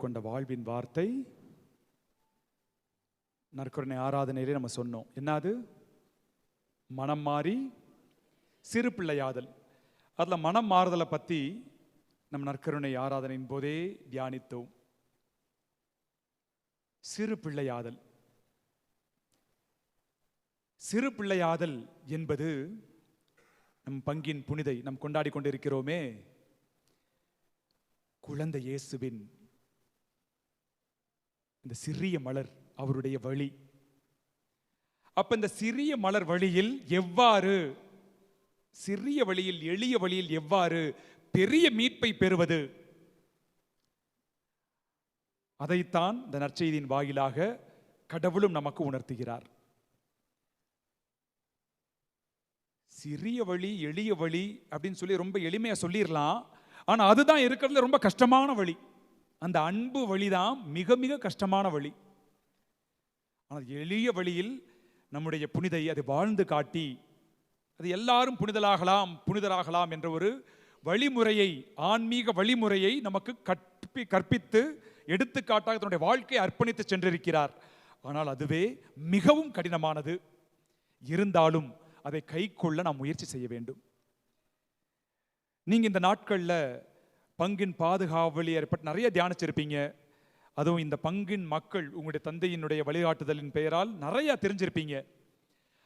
கொண்ட வாழ்வின் வார்த்தை நற்கருணை ஆராதனையிலே நம்ம சொன்னோம். என்னது? மனம் மாறி சிறு பிள்ளையாதல். அதில் மனம் மாறுதலை பற்றி நம்ம நற்கருணை ஆராதனையின் போதே தியானித்தோம். சிறு பிள்ளையாதல். சிறு பிள்ளையாதல் என்பது நம் பங்கின் புனிதை நாம் கொண்டாடி கொண்டிருக்கிறோமே, குழந்தை இயேசுவின் இந்த சிறிய மலர், அவருடைய வழி. அப்ப இந்த சிறிய மலர் வழியில் எவ்வாறு, சிறிய வழியில், எளிய வழியில் எவ்வாறு பெரிய மீட்பை பெறுவது, அதைத்தான் இந்த நற்செய்தியின் வாயிலாக கடவுளும் நமக்கு உணர்த்துகிறார். சிறிய வழி, எளிய வழி அப்படின்னு சொல்லி ரொம்ப எளிமையா சொல்லிடலாம். ஆனா அதுதான் இருக்கிறதுல ரொம்ப கஷ்டமான வழி. அந்த அன்பு வழிதான் மிக மிக கஷ்டமான வழி. ஆனால் எளிய வழியில் நம்முடைய புனிதை அதை வாழ்ந்து காட்டி, அது எல்லாரும் புனிதராகலாம் என்ற ஒரு வழிமுறையை, ஆன்மீக வழிமுறையை நமக்கு கற்பித்து எடுத்துக்காட்டாக தன்னுடைய வாழ்க்கையை அர்ப்பணித்து சென்றிருக்கிறார். ஆனால் அதுவே மிகவும் கடினமானது. இருந்தாலும் அதை கை கொள்ள நாம் முயற்சி செய்ய வேண்டும். நீங்க இந்த நாட்கள்ல பங்கின் பாதுகாவலியரை பற்றி நிறைய தியானிச்சிருப்பீங்க. அதுவும் இந்த பங்கின் மக்கள் உங்களுடைய தந்தையினுடைய வழிகாட்டுதலின் பெயரால் நிறைய தெரிஞ்சிருப்பீங்க.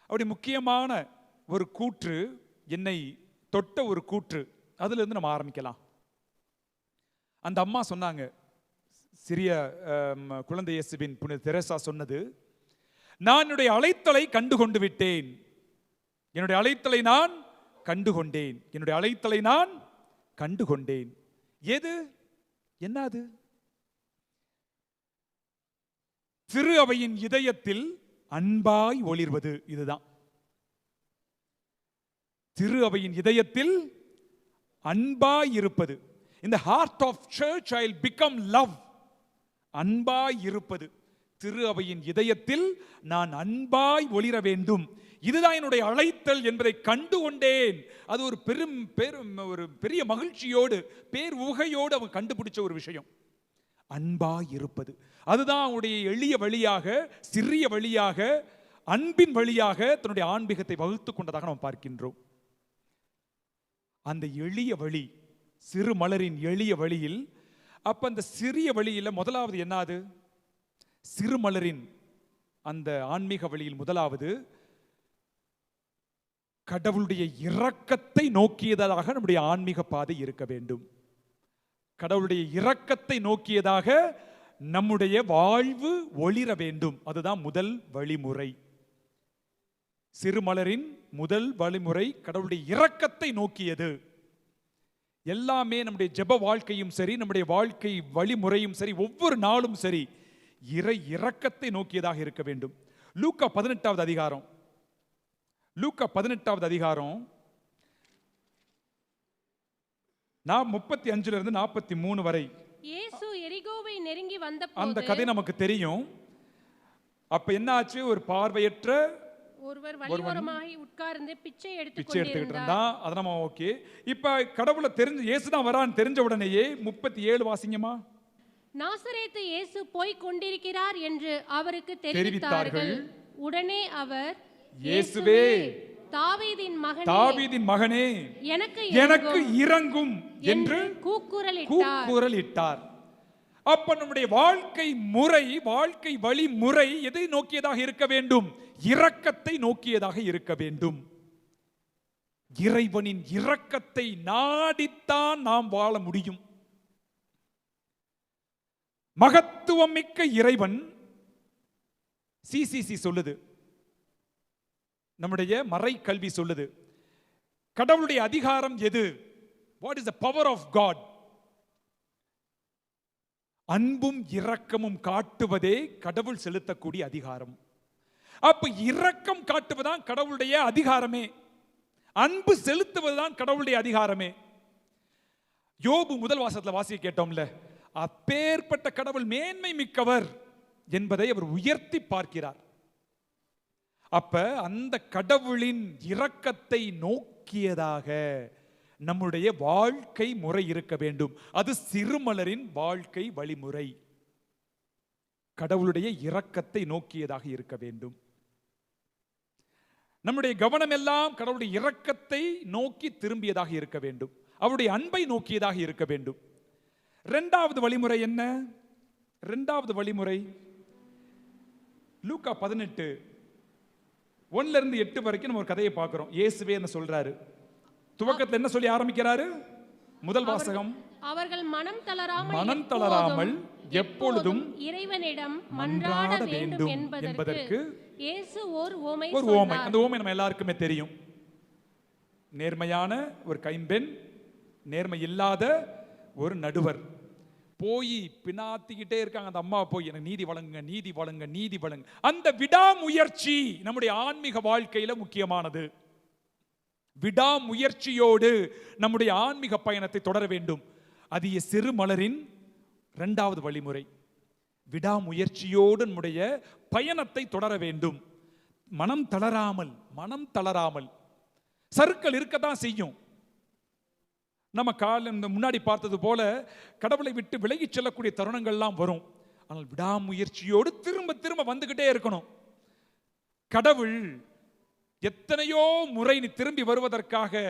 அப்படி முக்கியமான ஒரு கூற்று, என்னை தொட்ட ஒரு கூற்று, அதுல இருந்து நம்ம ஆரம்பிக்கலாம். அந்த அம்மா சொன்னாங்க, சிறிய குழந்தை இயேசுவின் புனித தெரேசா சொன்னது, நான் என்னுடைய அழைத்தலை கண்டுகொண்டு விட்டேன். என்னுடைய அழைத்தலை நான் கண்டுகொண்டேன். என்னுடைய அழைத்தலை நான் கண்டுகொண்டேன். எது? என்னது? திரு அவையின் இதயத்தில் அன்பாய் ஒளிர்வது. இதுதான் திரு அவையின் இதயத்தில் அன்பாய் இருப்பது. In the heart of church I'll become love. அன்பாய் இருப்பது. திரு அவையின் இதயத்தில் நான் அன்பாய் ஒளிர வேண்டும். இதுதான் என்னுடைய அழைத்தல் என்பதை கண்டு கொண்டேன். அது ஒரு ஒரு பெரிய மகிழ்ச்சியோடு, பேர் உகையோடு அவன் கண்டுபிடிச்ச ஒரு விஷயம். அன்பாய் இருப்பது. அதுதான் அவனுடைய எளிய வழியாக, சிறிய வழியாக, அன்பின் வழியாக தன்னுடைய ஆன்மீகத்தை வகுத்து கொண்டதாக நாம் பார்க்கின்றோம். அந்த எளிய வழி, சிறு மலரின் எளிய வழியில், அப்ப அந்த சிறிய வழியில் முதலாவது என்னது? சிறு மலரின் அந்த ஆன்மீக வழியில் முதலாவது கடவுளுடைய இரக்கத்தை நோக்கியதாக நம்முடைய ஆன்மீக பாதை இருக்க வேண்டும். கடவுளுடைய இரக்கத்தை நோக்கியதாக நம்முடைய வாழ்வு ஒளிர வேண்டும். அதுதான் முதல் வழிமுறை. சிறுமலரின் முதல் வழிமுறை கடவுளுடைய இரக்கத்தை நோக்கியது. எல்லாமே நம்முடைய ஜெப வாழ்க்கையும் சரி, நம்முடைய வாழ்க்கை வழிமுறையும் சரி, ஒவ்வொரு நாளும் சரி, இறை இரக்கத்தை நோக்கியதாக இருக்க வேண்டும். லூக்கா 18வது அதிகாரம், லூக்கா 18வது அதிகாரம் 35 இருந்து 43 வரை. இயேசு எரிகோவை நெருங்கி வந்தபோது, அந்த கதை நமக்கு தெரியும். அப்ப என்ன ஆச்சு? ஒரு பார்வையற்ற ஒருவர் வழியோரமாய் உட்கார்ந்து பிச்சை எடுத்துக்கிட்டு இருந்தான். அது நம்ம ஓகே. இப்ப கடவுளை தெரிஞ்சு இயேசுதான் வரான்னு தெரிஞ்ச உடனேயே 37 வாசிங்கமா. நாசரேத்து இயேசு போய் கொண்டிருக்கிறார் என்று அவருக்கு தெரிவித்தார்கள். உடனே அவர், இயேசுவே, தாவீதின் மகனே, எனக்கு இரங்கும் என்று கூக்குரலிட்டார். அப்ப நம்முடைய வாழ்க்கை முறை, வாழ்க்கை வழிமுறை எதை நோக்கியதாக இருக்க வேண்டும்? இரக்கத்தை நோக்கியதாக இருக்க வேண்டும். இறைவனின் இரக்கத்தை நாடித்தான் நாம் வாழ முடியும். மகத்துவம் மிக்க இறைவன், சிசிசி சொல்லுது, நம்முடைய மறை கல்வி சொல்லுது, கடவுளுடைய அதிகாரம் எது? What is the power of God? அன்பும் இரக்கமும் காட்டுவதே கடவுள் செலுத்தக்கூடிய அதிகாரம். அப்ப இரக்கம் காட்டுவதுதான் கடவுளுடைய அதிகாரமே. அன்பு செலுத்துவதுதான் கடவுளுடைய அதிகாரமே. யோபு முதல் வாசகத்துல வாசிக்க கேட்டோம்ல, அப்பேற்பட்ட கடவுள் மேன்மை மிக்கவர் என்பதை அவர் உயர்த்தி பார்க்கிறார். அப்ப அந்த கடவுளின் இரக்கத்தை நோக்கியதாக நம்முடைய வாழ்க்கை முறை இருக்க வேண்டும். அது சிறுமலரின் வாழ்க்கை வழிமுறை. கடவுளுடைய இரக்கத்தை நோக்கியதாக இருக்க வேண்டும். நம்முடைய கவனம் எல்லாம் கடவுளுடைய இரக்கத்தை நோக்கி திரும்பியதாக இருக்க வேண்டும். அவருடைய அன்பை நோக்கியதாக இருக்க வேண்டும். இரண்டாவது வழிமுறை என்ன? இரண்டாவது வழிமுறை லூக்கா 18 1 இருந்து 8 வரைக்கும் நம்ம ஒரு கதையை பார்க்கிறோம். இயேசுவே என்ன சொல்றாரு? துவக்கத்தில் என்ன சொல்லி ஆரம்பிக்கிறாரு? முதல் வாசகம், அவர்கள் மனம் தளராமல் எப்பொழுதும் இறைவனிடம் மன்றாட வேண்டும் என்பதற்கு இயேசு ஒரு உவமை சொன்னார். அந்த உவமை நம்ம எல்லாருக்குமே தெரியும். நேர்மையான ஒரு கைம்பெண், நேர்மை இல்லாத ஒரு நடுவர் போய் பினாத்திக்கிட்டே இருக்காங்க. அந்த அம்மா போய் எனக்கு நீதி வழங்குங்க, நீதி வழங்க, நீதி வழங்க. அந்த விடாமுயற்சி நம்முடைய ஆன்மீக வாழ்க்கையில முக்கியமானது. விடாமுயற்சியோடு நம்முடைய ஆன்மீக பயணத்தை தொடர வேண்டும். அது சிறு மலரின் இரண்டாவது வழிமுறை. விடாமுயற்சியோடு நம்முடைய பயணத்தை தொடர வேண்டும். மனம் தளராமல். சறுக்கல் இருக்கத்தான் செய்யும். நம்ம காலம் முன்னாடி பார்த்தது போல கடவுளை விட்டு விலகி செல்லக்கூடிய தருணங்கள்லாம் வரும். ஆனால் விடாமுயற்சியோடு திரும்ப திரும்ப வந்துகிட்டே இருக்கணும். கடவுள் எத்தனையோ முறை நீ திரும்பி வருவதற்காக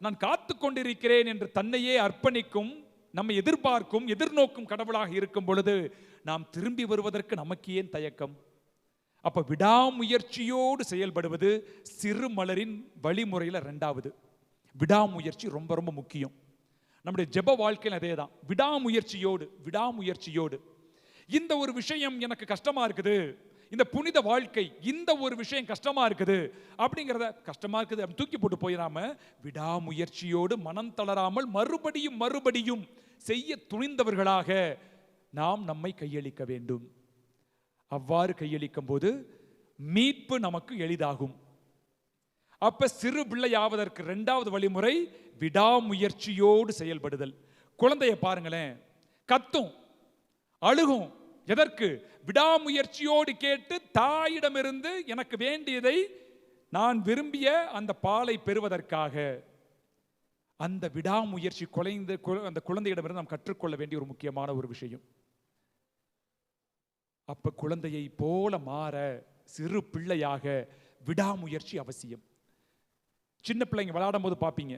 நான் காத்து கொண்டிருக்கிறேன் என்று தன்னையே அர்ப்பணிக்கும், நம்மை எதிர்பார்க்கும், எதிர்நோக்கும் கடவுளாக இருக்கும் பொழுது நாம் திரும்பி வருவதற்கு நமக்கு ஏன் தயக்கம்? அப்ப விடாமுயற்சியோடு செயல்படுவது சிறு மலரின் வழிமுறையில் இரண்டாவது. விடாமுயற்சி ரொம்ப ரொம்ப முக்கியம். நம்முடைய ஜெப வாழ்க்கையில் அதே தான். விடாமுயற்சியோடு இந்த ஒரு விஷயம் எனக்கு கஷ்டமா இருக்குது, இந்த புனித வாழ்க்கை இந்த ஒரு விஷயம் கஷ்டமா இருக்குது அப்படிங்கிறத கஷ்டமா இருக்குது அப்படி தூக்கி போட்டு போயிடாம விடாமுயற்சியோடு மனம் தளராமல் மறுபடியும் செய்ய துணிந்தவர்களாக நாம் நம்மை கையளிக்க வேண்டும். அவ்வாறு கையளிக்கும் போது மீட்பு நமக்கு எளிதாகும். அப்ப சிறு பிள்ளையாவதற்கு இரண்டாவது வழிமுறை விடாமுயற்சியோடு செயல்படுதல். குழந்தைய பாருங்களேன், கத்தும், அழுகும். எதற்கு? விடாமுயற்சியோடு கேட்டு தாயிடமிருந்து எனக்கு வேண்டியதை, நான் விரும்பிய அந்த பாலை பெறுவதற்காக. அந்த விடாமுயற்சி அந்த குழந்தையிடமிருந்து நாம் கற்றுக்கொள்ள வேண்டிய ஒரு முக்கியமான ஒரு விஷயம். அப்ப குழந்தையை போல மாற சிறு பிள்ளையாக விடாமுயற்சி அவசியம். சின்ன பிள்ளைங்க விளையாடும் போது பார்ப்பீங்க,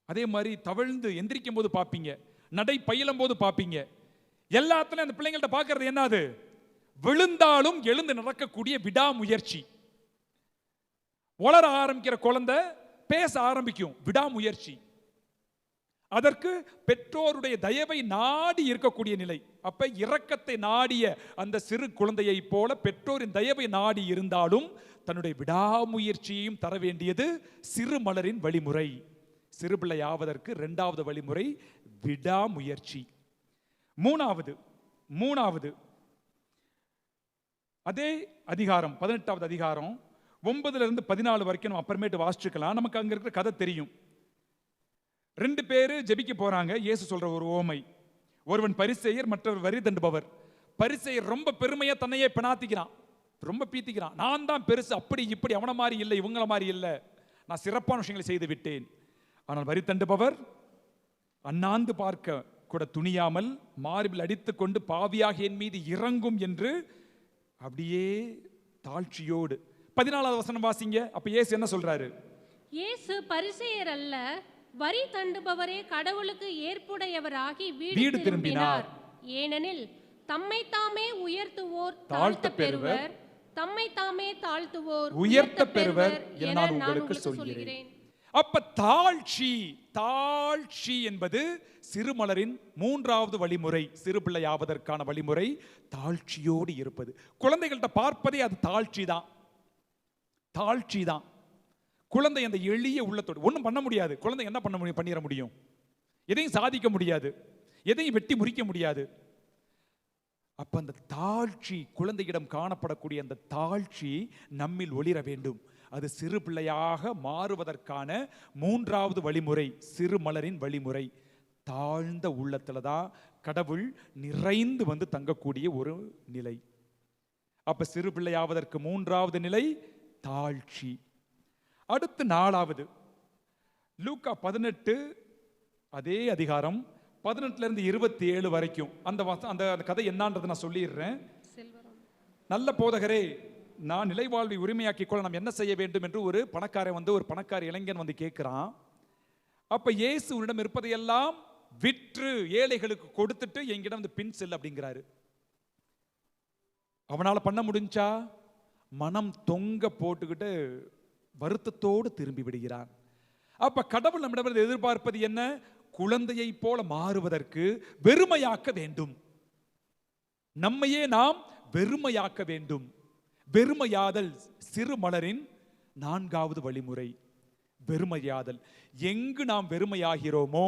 அதே மாதிரி தவழ்ந்து எந்திரிக்கும் போது பார்ப்பீங்க, நடை பயிலும் போது பார்ப்பீங்க. எல்லாத்துலயும் அந்த பிள்ளைங்கள்ட்ட பார்க்கறது என்னது? விழுந்தாலும் எழுந்து நடக்கக்கூடிய விடாமுயற்சி. வளர ஆரம்பிக்கிற குழந்தை பேச ஆரம்பிக்கும், விடாமுயற்சி. அதற்கு பெற்றோருடைய தயவை நாடி இருக்கக்கூடிய நிலை. அப்ப இரக்கத்தை நாடிய அந்த சிறு குழந்தையை போல பெற்றோரின் தயவை நாடி இருந்தாலும் தன்னுடைய விடாமுயற்சியையும் தர வேண்டியது சிறு மலரின் வழிமுறை. சிறு பிள்ளையாவதற்கு இரண்டாவது வழிமுறை விடாமுயற்சி. மூணாவது அதே அதிகாரம், 18வது அதிகாரம் 9 இருந்து 14 வரைக்கும் நம்ம அப்புறமேட்டு வாசிச்சுக்கலாம். நமக்கு அங்க இருக்கிற கதை தெரியும். 2 பேரு ஜெபிக்க போறாங்க. இயேசு சொல்ற ஒரு ஓமை. ஒருவன் பரிசேயர், மற்றவர் வரி தண்டுபவர். பரிசேயர் ரொம்ப பெருமையா தன்னையே பினாத்திக்கிறான், ரொம்ப பீத்திக்கிறான். நான் தான் பெருசு, அப்படி இப்படி, அவன மாதிரி இல்லை, இவங்கள மாதிரி இல்லை, நான் சிறப்பான விஷயங்களை செய்து விட்டேன். ஆனால் வரி தண்டுபவர் அண்ணாந்து பார்க்க கூட துணியாமல் மார்பில் அடித்துக் கொண்டு பாவியாக என் மீது இறங்கும் என்று அப்படியே தாழ்ச்சியோடு. 14வது வசனம் வாசிங்க. அப்ப இயேசு என்ன சொல்றாரு? இயேசு பரிசேயர் அல்ல, வரி தண்டுபவரே கடவுளுக்கு ஏற்புடையவராகி வீடு திரும்பினார். ஏனெனில் தம்மை தாமே உயர்த்துவோர் தாழ்த்த பெறுவர், தம்மை தாமே தாழ்த்துவோர் உயர்த்த பெறுவர் என நான் உங்களுக்கு சொல்கிறேன். அப்ப தாழ்ச்சி என்பது சிறுமலரின் 3வது வழிமுறை. சிறு பிள்ளையாவதற்கான வழிமுறை தாழ்ச்சியோடு இருப்பது. குழந்தைகள்கிட்ட பார்ப்பதே அது தாழ்ச்சி தான். குழந்தை அந்த எளிய உள்ளத்தோடு ஒன்றும் பண்ண முடியாது. குழந்தை என்ன பண்ணிட முடியும்? எதையும் சாதிக்க முடியாது, எதையும் வெட்டி முறிக்க முடியாது. அப்ப அந்த தாழ்ச்சி, குழந்தையிடம் காணப்படக்கூடிய அந்த தாழ்ச்சி நம்மில் ஒளிர வேண்டும். அது சிறு பிள்ளையாக மாறுவதற்கான 3வது வழிமுறை, சிறு மலரின் வழிமுறை. தாழ்ந்த உள்ளத்துல தான் கடவுள் நிறைந்து வந்து தங்கக்கூடிய ஒரு நிலை. அப்ப சிறு பிள்ளையாவதற்கு 3வது நிலை தாழ்ச்சி. அடுத்து 4வது லூக்கா 18 அதே அதிகாரம் 18 இருந்து 27 வரைக்கும் அந்த அந்த கதை என்னன்றது நான் சொல்லிடுறேன். நல்ல போதகரே, நான் நிலைவாழ்வை உரிமையாக்கிக் கொள்ள நாம் என்ன செய்ய வேண்டும் என்று ஒரு பணக்கார இளைஞன் வந்து கேட்கிறான். அப்ப இயேசு உன்னிடம் இருப்பதையெல்லாம் விற்று ஏழைகளுக்கு கொடுத்துட்டு என்கிட்ட வந்து பின் செல் அப்படிங்கிறாரு. அவனால பண்ண முடிஞ்சா? மனம் தொங்க போட்டுக்கிட்டு வருத்தத்தோடு திரும்பி விடுகிறான். அப்ப கடவுள் நம்மிடம் எதிர்பார்ப்பது என்ன? குழந்தையை போல மாறுவதற்கு வெறுமையாக்க வேண்டும். நம்மையே நாம் வெறுமையாக்க வேண்டும். வெறுமையாதல் சிறு மலரின் 4வது வழிமுறை. வெறுமையாதல். எங்கு நாம் வெறுமையாகிறோமோ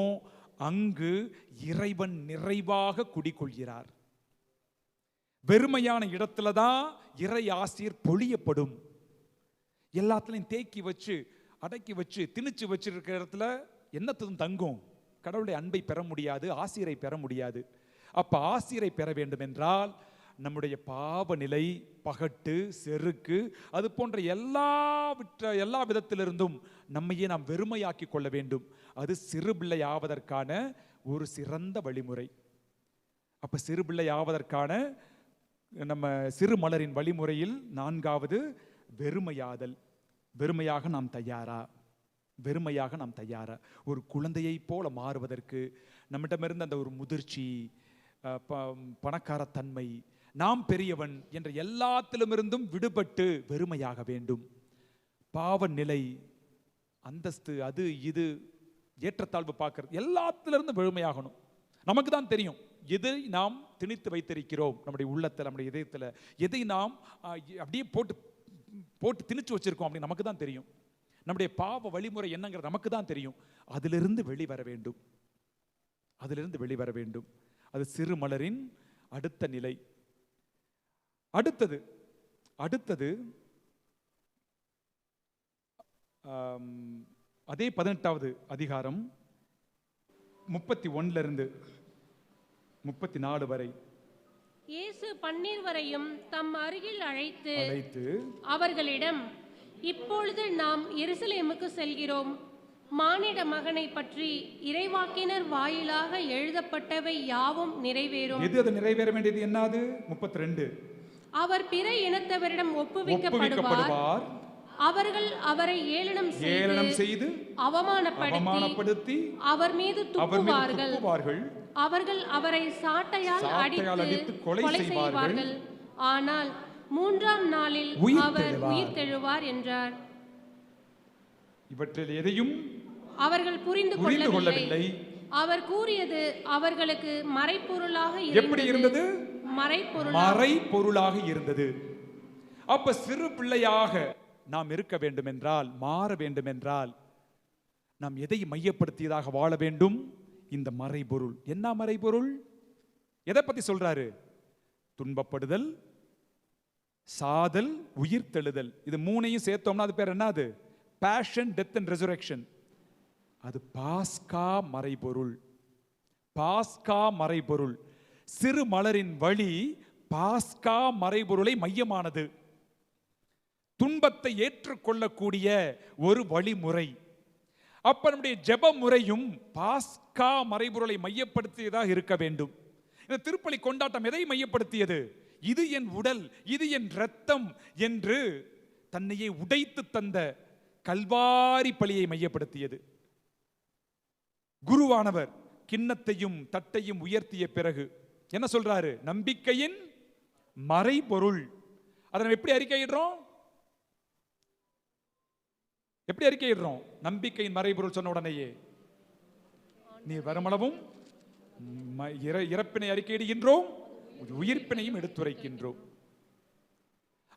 அங்கு இறைவன் நிறைவாக குடிகொள்கிறார். வெறுமையான இடத்துல தான் இறை ஆசீர் பொழியப்படும். எல்லாத்துலையும் தேக்கி வச்சு அடக்கி வச்சு திணிச்சு வச்சிருக்கிற இடத்துல என்னத்தும் தங்கும்? கடவுளுடைய அன்பை பெற முடியாது, ஆசீரை பெற முடியாது. அப்ப ஆசீரை பெற வேண்டும் என்றால் நம்முடைய பாவ நிலை, பகட்டு, செருக்கு, அது போன்ற எல்லா விதத்திலிருந்தும் நம்மையே நாம் வெறுமையாக்கி கொள்ள வேண்டும். அது சிறுபிள்ளை ஆவதற்கான ஒரு சிறந்த வழிமுறை. அப்ப சிறுபிள்ளை ஆவதற்கான நம்ம சிறு மலரின் வழிமுறையில் 4வது வெறுமையாதல். வெறுமையாக நாம் தயாரா? வெறுமையாக நாம் தயாரா? ஒரு குழந்தையை போல மாறுவதற்கு நம்மிடமிருந்து அந்த ஒரு முதிர்ச்சி, பணக்காரத்தன்மை, நாம் பெரியவன் என்ற எல்லாத்திலுமிருந்தும் விடுபட்டு வெறுமையாக வேண்டும். பாவ நிலை, அந்தஸ்து, அது இது ஏற்றத்தாழ்வு பார்க்கறது எல்லாத்திலிருந்து வெறுமையாகணும். நமக்கு தான் தெரியும் எதை நாம் திணித்து வைத்திருக்கிறோம் நம்முடைய உள்ளத்தில், நம்முடைய இதயத்தில், எதை நாம் அப்படியே போட்டு திணிச்சு வச்சிருக்கோம் அப்படின்னு நமக்கு தான் தெரியும். நம்முடைய பாவ வழிமுறை என்னங்கிறது நமக்கு தான் தெரியும். அதிலிருந்து வெளிவர வேண்டும். அதிலிருந்து வெளிவர வேண்டும். அது சிறு மலரின் அடுத்த நிலை. அடுத்தது அதே 18வது அதிகாரம் 31 இருந்து 34 வரை. இயேசு 12 வரையும் தம் அருகில் அழைத்து அவர்களிடம், இப்பொழுது நாம் எருசலேமுக்கு செல்கிறோம். மானிட மகனை பற்றி இறைவாக்கினர் வாயிலாக எழுதப்பட்டவை யாவும் நிறைவேறும். எது அது நிறைவேற வேண்டியது? என்னது? 32. அவர் பிற இனத்தவரிடம் ஒப்புவிக்கப்படுவார். அவர்கள் அவரை ஏளனம் செய்து அவமானப்படுத்தி அவர் மீது துப்புவார்கள். அவர்கள் அவரை சாட்டையால் அடித்து கொலை செய்வார்கள். ஆனால் 3ஆம் நாளில் அவர் உயிர்த்தெழுவார் என்றார். இவற்றில் எதையும் அவர்கள் புரிந்து கொள்ளவில்லை. அவர் கூறியது அவர்களுக்கு மறைப்பொருளாக இருந்தது. மறைப்பொருளாக இருந்தது. அப்ப சிறு பிள்ளையாக நாம் இருக்க வேண்டும் என்றால், மாற வேண்டும் என்றால், நாம் எதை மையப்படுத்தியதாக வாழ வேண்டும்? இந்த மறைபொருள். என்ன மறைபொருள்? எதை பத்தி சொல்றாரு? துன்பப்படுதல், சாதல், உயிர்த்தெழுதல். இது 3ஐயும் சேர்த்தோம்னா அது பேர் என்னது? Passion, death and resurrection. அது பாஸ்கா மறைபொருள். பாஸ்கா மறைபொருள். சிறு மலரின் வழி பாஸ்கா மறைபொருளை மையமானது. துன்பத்தை ஏற்றுக்கொள்ளக்கூடிய ஒரு வழிமுறை. அப்ப நம்முடைய ஜெப முறையும் பாஸ்கா மறைபொருளை மையப்படுத்தியதாக இருக்க வேண்டும். இந்த திருப்பலி கொண்டாட்டம் எதை மையப்படுத்தியது? இது என் உடல், இது என் இரத்தம் என்று தன்னையே உடைத்து தந்த கல்வாரி பலியை மையப்படுத்தியது. குருவானவர் கிண்ணத்தையும் தட்டையும் உயர்த்திய பிறகு என்ன சொல்றாரு? நம்பிக்கையின் மறைபொருள். அதை எப்படி அறிக்கையிடுறோம்? எப்படி அறிக்கையிடுறோம்? நம்பிக்கையின் மறைபொருள் சொன்ன உடனேயே நீ வருமளவும் இறப்பினை அறிக்கையிடுகின்றோம், உயிர்ப்பினையும் எடுத்துரைக்கின்றோம்.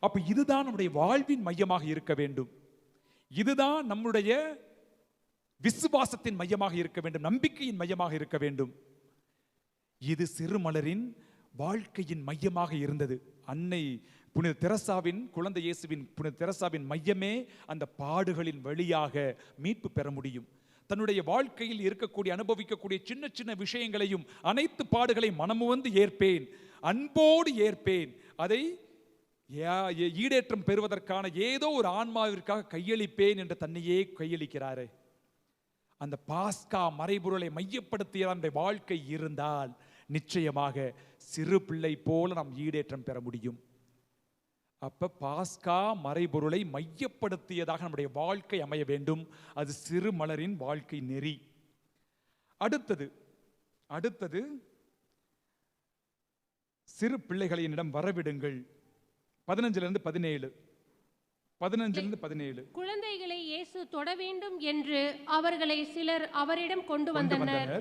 அப்ப இதுதான் நம்முடைய வாழ்வின் மையமாக இருக்க வேண்டும். இதுதான் நம்முடைய விசுவாசத்தின் மையமாக இருக்க வேண்டும், நம்பிக்கையின் மையமாக இருக்க வேண்டும். இது சிறுமலரின் வாழ்க்கையின் மையமாக இருந்தது. அன்னை புனித தெரசாவின், குழந்தை இயேசுவின் புனித தெரசாவின் மையமே அந்த பாடுகளின் வழியாக மீட்பு பெற முடியும். தன்னுடைய வாழ்க்கையில் இருக்கக்கூடிய, அனுபவிக்கக்கூடிய சின்ன சின்ன விஷயங்களையும், அனைத்து பாடுகளை மனமுவந்து ஏற்பேன், அன்போடு ஏற்பேன், அதை ஈடேற்றம் பெறுவதற்கான ஏதோ ஒரு ஆன்மாவிற்காக கையளிப்பேன் என்று தன்னையே கையளிக்கிறாரே. அந்த பாஸ்கா மறைபொருளை மையப்படுத்திய நம்முடைய வாழ்க்கை இருந்தால் நிச்சயமாக சிறு பிள்ளை போல நாம் ஈடேற்றம் பெற முடியும். அப்ப பாஸ்கா மறைபொருளை மையப்படுத்தியதாக நம்முடைய வாழ்க்கை அமைய வேண்டும். அது சிறு மலரின் வாழ்க்கை நெறி. அடுத்தது சிறு பிள்ளைகளை என்னிடம் வரவிடுங்கள். 15 to 17. குழந்தைகளை இயேசு தொட வேண்டும் என்று அவர்களை சிலர் அவரிடம் கொண்டு வந்தனர்.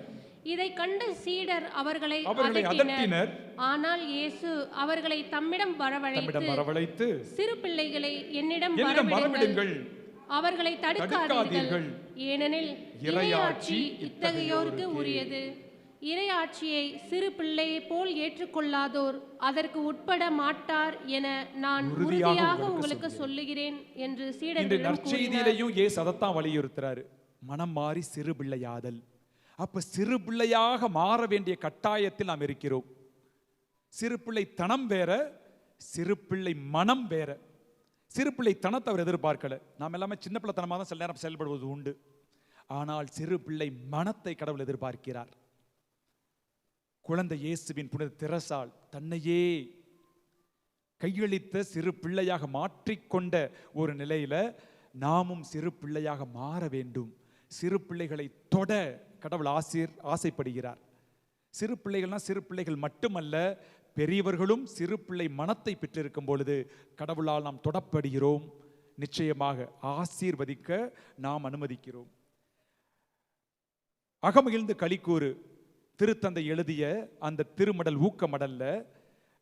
இதை கண்டு சீடர் அவர்களை அதட்டினர். ஆனால் இயேசு அவர்களை தம்மிடம் வரவழைத்து சிறு பிள்ளைகளை என்னிடம் வரவிடுங்கள், அவர்களை தடுக்காதீர்கள், ஏனெனில் இறையாட்சி இத்தகையோருக்கு உரியது. இறையாட்சியை சிறு பிள்ளையை போல் ஏற்றுக்கொள்ளாதோர் அதற்கு உட்பட மாட்டார் என நான் உறுதியாக உங்களுக்கு சொல்லுகிறேன் என்று சீடர்களிடம் நற்செய்தியிலேயும் இயேசு அதைத்தான் வலியுறுத்துறாரு, மனம் மாறி சிறு பிள்ளையாதல். அப்ப சிறு பிள்ளையாக மாற வேண்டிய கட்டாயத்தில் நாம் இருக்கிறோம். சிறு பிள்ளை தனம் வேற, சிறு பிள்ளை மனம் வேற. சிறு பிள்ளை தனத்தை அவர் எதிர்பார்க்கல. நாம் எல்லாமே சின்ன பிள்ளைத்தனமாக தான் சில நேரம் செயல்படுவது உண்டு. ஆனால் சிறு பிள்ளை மனத்தை கடவுள் எதிர்பார்க்கிறார். குழந்தை இயேசுவின் புனித திரசால் தன்னையே கையளித்த சிறு பிள்ளையாக மாற்றிக்கொண்ட ஒரு நிலையில நாமும் சிறு பிள்ளையாக மாற வேண்டும். சிறு பிள்ளைகளை தொட கடவுள் ஆசைப்படுகிறார். சிறு பிள்ளைகள்னா சிறு பிள்ளைகள் மட்டுமல்ல, பெரியவர்களும் சிறு பிள்ளை மனத்தை பெற்றிருக்கும் பொழுது கடவுளால் நாம் தொடப்படுகிறோம். நிச்சயமாக ஆசீர்வதிக்க நாம் அனுமதிக்கிறோம். அகமகிழ்ந்து களிக்கூறு திருத்தந்தை எழுதிய அந்த திருமடல் ஊக்க மடல்ல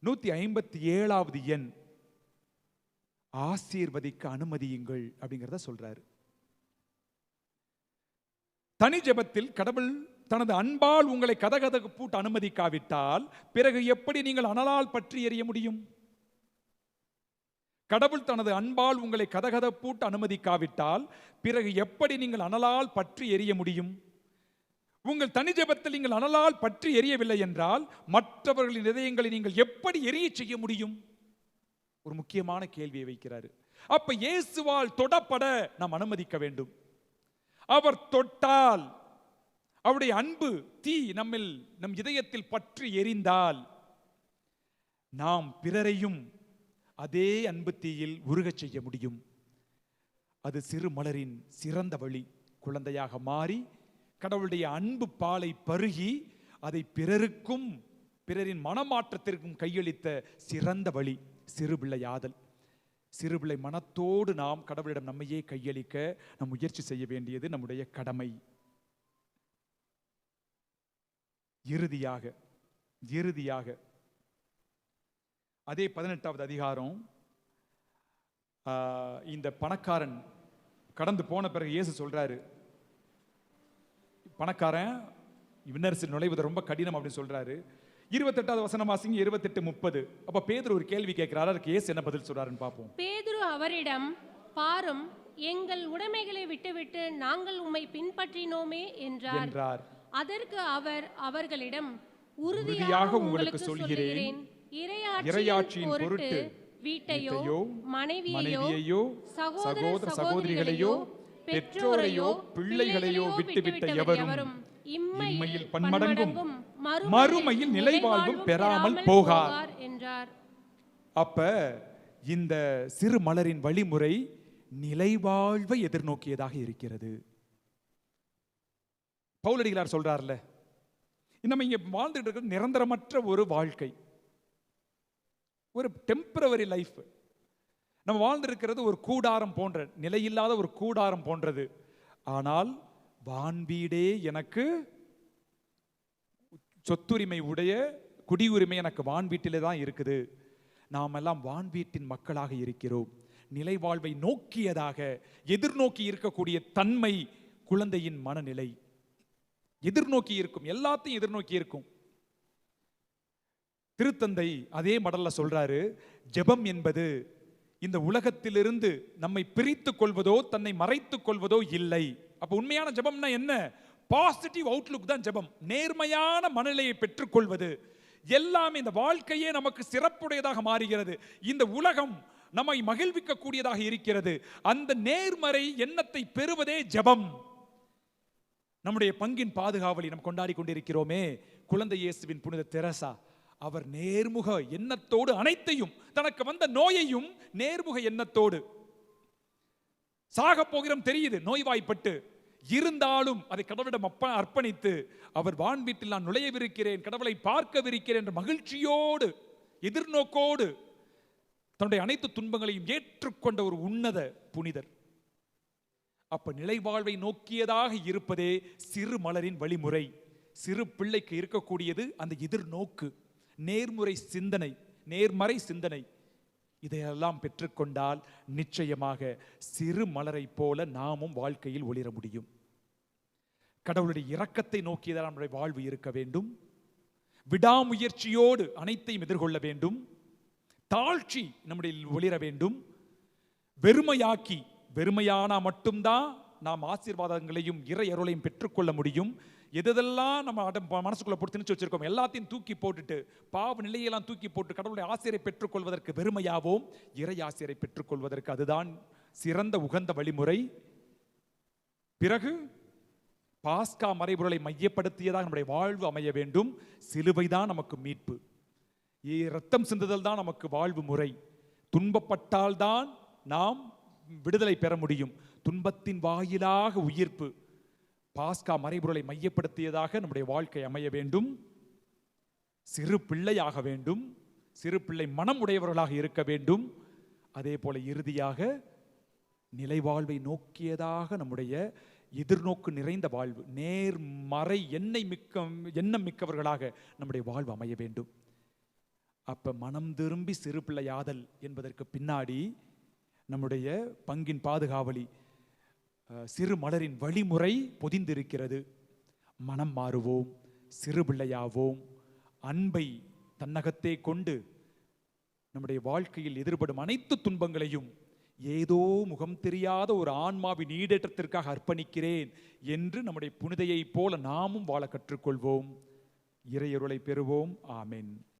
157வது எண் ஆசீர்வதிக்க அனுமதியுங்கள் அப்படிங்கிறத சொல்றாரு. தனி ஜெபத்தில் கடவுள் தனது அன்பால் உங்களை கதகதப்பூட்ட அனுமதிக்காவிட்டால் பிறகு எப்படி நீங்கள் அனலால் பற்றி எரிய முடியும்? கடவுள் தனது அன்பால் உங்களை கதகதப்பூட்ட அனுமதிக்காவிட்டால் பிறகு எப்படி நீங்கள் அனலால் பற்றி எரிய முடியும்? உங்கள் தனி ஜெபத்தில் நீங்கள் அனலால் பற்றி எரியவில்லை என்றால் மற்றவர்களின் இதயங்களை நீங்கள் எப்படி எரிய செய்ய முடியும்? ஒரு முக்கியமான கேள்வியை வைக்கிறாரு. அப்ப இயேசுவால் தொடப்பட நாம் அனுமதிக்க வேண்டும். அவர் தொட்டால் அவருடைய அன்பு தீ நம் இதயத்தில் பற்றி எரிந்தால் நாம் பிறரையும் அதே அன்பு தீயில் உருகச் செய்ய முடியும். அது சிறு மலரின் சிறந்த வழி. குழந்தையாக மாறி கடவுளுடைய அன்பு பாலை பருகி அதை பிறருக்கும் பிறரின் மனமாற்றத்திற்கும் கையளித்த சிறந்த வழி சிறுபிள்ளையாதல். சிறுபிள்ளை மனத்தோடு நாம் கடவுளிடம் நம்மையே கையளிக்க நாம் முயற்சி செய்ய வேண்டியது நம்முடைய கடமை. இறுதியாக அதே 18வது அதிகாரம், இந்த பணக்காரன் கடந்து போன பிறகு இயேசு சொல்றாரு, பணக்காரன் விண்ணரசில் நுழைவது ரொம்ப கடினம் அப்படின்னு சொல்றாரு. 28வது வசனம் வாசிங்க, 28-30. அப்ப பேதுரு ஒரு கேள்வி கேட்கிறாரு, அதுக்கு இயேசு என்ன பதில் சொல்றாருன்னு பார்ப்போம். பேதுரு அவரிடம், பாரும், எங்கள் உடைமைகளை விட்டுவிட்டு நாங்கள் உம்மை பின்பற்றினோமே என்றார். அதற்கு அவர் அவர்களிடம், உறுதியாக உங்களுக்கு சொல்கிறேன், இறையாட்சியின் பொருட்டு வீட்டையோ மனைவியையோ சகோதர சகோதரிகளையோ பெற்றோரையோ பிள்ளைகளையோ விட்டுவிட்ட எவரும் இம்மையில் பன்மடங்கும் மறுமையில் நிலைவாழ்வும் பெறாமல் போகார் என்றார். அப்ப இந்த சிறு மலரின் வழிமுறை நிலைவாழ்வை எதிர்நோக்கியதாக இருக்கிறது. பவுலடிகளார் சொல்றார்ல, நம்ம இங்க வாழ்ந்துட்டு இருக்கிற நிரந்தரமற்ற ஒரு வாழ்க்கை, ஒரு டெம்பரவரி லைஃப். நம்ம வாழ்ந்திருக்கிறது ஒரு கூடாரம் போன்ற, நிலையில்லாத ஒரு கூடாரம் போன்றது. ஆனால் வான்வீடே எனக்கு சொத்துரிமை உடைய குடியுரிமை எனக்கு வான்வீட்டிலே தான் இருக்குது. நாம் எல்லாம் வான்வீட்டின் மக்களாக இருக்கிறோம். நிலை வாழ்வை நோக்கியதாக எதிர்நோக்கி இருக்கக்கூடிய தன்மை குழந்தையின் மனநிலை. எதிர்நோக்கி இருக்கும், எல்லாத்தையும் எதிர்நோக்கி இருக்கும். திருத்தந்தை அதே மடல்ல சொல்றாரு, ஜெபம் என்பது இந்த உலகத்திலிருந்து நம்மை பிரித்துக் கொள்வதோ தன்னை மறைத்துக் கொள்வதோ இல்லை. அப்ப உண்மையான ஜெபம்னா என்ன? பாசிட்டிவ் அவுட்லுக் தான் ஜெபம். நேர்மையான மனநிலையை பெற்றுக்கொள்வது. எல்லாமே இந்த வாழ்க்கையே நமக்கு சிறப்புடையதாக மாறுகிறது. இந்த உலகம் நம்மை மகிழ்விக்க கூடியதாக இருக்கிறது. அந்த நேர்மறை எண்ணத்தை பெறுவதே ஜெபம். நம்முடைய பங்கின் பாதுகாவலி நாம் கொண்டாடி கொண்டிருக்கிறோமே, குழந்தை இயேசுவின் புனித தெரசா. அவர் நேர்முக எண்ணத்தோடு அனைத்தையும், தனக்கு வந்த நோயையும் நேர்முக எண்ணத்தோடு, சாக போகிறோம் தெரியுது, நோய்வாய்ப்பட்டு இருந்தாலும் அதை கடவுளிடம் அர்ப்பணித்து, அவர் வான் வீட்டில் நான் நுழையவிருக்கிறேன், கடவுளை பார்க்கவிருக்கிறேன் என்ற மகிழ்ச்சியோடு எதிர்நோக்கோடு தன்னுடைய அனைத்து துன்பங்களையும் ஏற்றுக்கொண்ட ஒரு உன்னத புனிதர். அப்ப நிலைவாழ்வை நோக்கியதாக இருப்பதே சிறு மலரின் வழிமுறை. சிறு பிள்ளைக்கு இருக்கக்கூடியது அந்த எதிர்நோக்கு, நேர்முறை சிந்தனை, நேர்மறை சிந்தனை. இதையெல்லாம் பெற்றுக்கொண்டால் நிச்சயமாக சிறு மலரை போல நாமும் வாழ்க்கையில் ஒளிர முடியும். கடவுளுடைய இரக்கத்தை நோக்கியதான் நம்முடைய வாழ்வு இருக்க வேண்டும். விடாமுயற்சியோடு அனைத்தையும் எதிர்கொள்ள வேண்டும். தாழ்ச்சி நம்முடைய ஒளிர வேண்டும். வெறுமையானா மட்டும்தான் நாம் ஆசீர்வாதங்களையும் இறை அருளையும் பெற்றுக்கொள்ள முடியும். எதெல்லாம் நம்ம மனசுக்குள்ள போட்டு திணிச்சு வச்சிருக்கோம் எல்லாத்தையும் தூக்கி போட்டுட்டு, பாவ நிலையெல்லாம் தூக்கி போட்டு கடவுளுடைய ஆசிரியரை பெற்றுக்கொள்வதற்கு வெறுமையாவோம். இறை ஆசிரியரை பெற்றுக்கொள்வதற்கு அதுதான் சிறந்த உகந்த வழிமுறை. பிறகு பாஸ்கா மறைபொருளை மையப்படுத்தியதாக நம்முடைய வாழ்வு அமைய வேண்டும். சிலுவைதான் நமக்கு மீட்பு, இரத்தம் சிந்துதல் தான் நமக்கு வாழ்வு முறை. துன்பப்பட்டால்தான் நாம் விடுதலை பெற முடியும். துன்பத்தின் வாயிலாக உயிர்ப்பு. பாஸ்கா மறைபொருளை மையப்படுத்தியதாக நம்முடைய வாழ்க்கை அமைய வேண்டும். சிறு பிள்ளையாக வேண்டும். சிறு பிள்ளை மனம் உடையவர்களாக இருக்க வேண்டும். அதே போல இறுதியாக நிலைவாழ்வை நோக்கியதாக நம்முடைய எதிர்நோக்கு நிறைந்த வாழ்வு, நேர்மறை எண்ணம் மிக்கவர்களாக நம்முடைய வாழ்வு அமைய வேண்டும். அப்ப மனம் திரும்பி சிறு பிள்ளையாதல் என்பதற்கு பின்னாடி நம்முடைய பங்கின் பாதுகாவலி சிறு மலரின் வழிமுறை பொதிந்திருக்கிறது. மனம் மாறுவோம், சிறு பிள்ளையாவோம், அன்பை தன்னகத்தே கொண்டு நம்முடைய வாழ்க்கையில் எதிர்படும் அனைத்து துன்பங்களையும் ஏதோ முகம் தெரியாத ஒரு ஆன்மாவின் ஈடேற்றத்திற்காக அர்ப்பணிக்கிறேன் என்று நம்முடைய புனிதையை போல நாமும் வாழ கற்றுக்கொள்வோம். இறையருளை பெறுவோம். ஆமென்.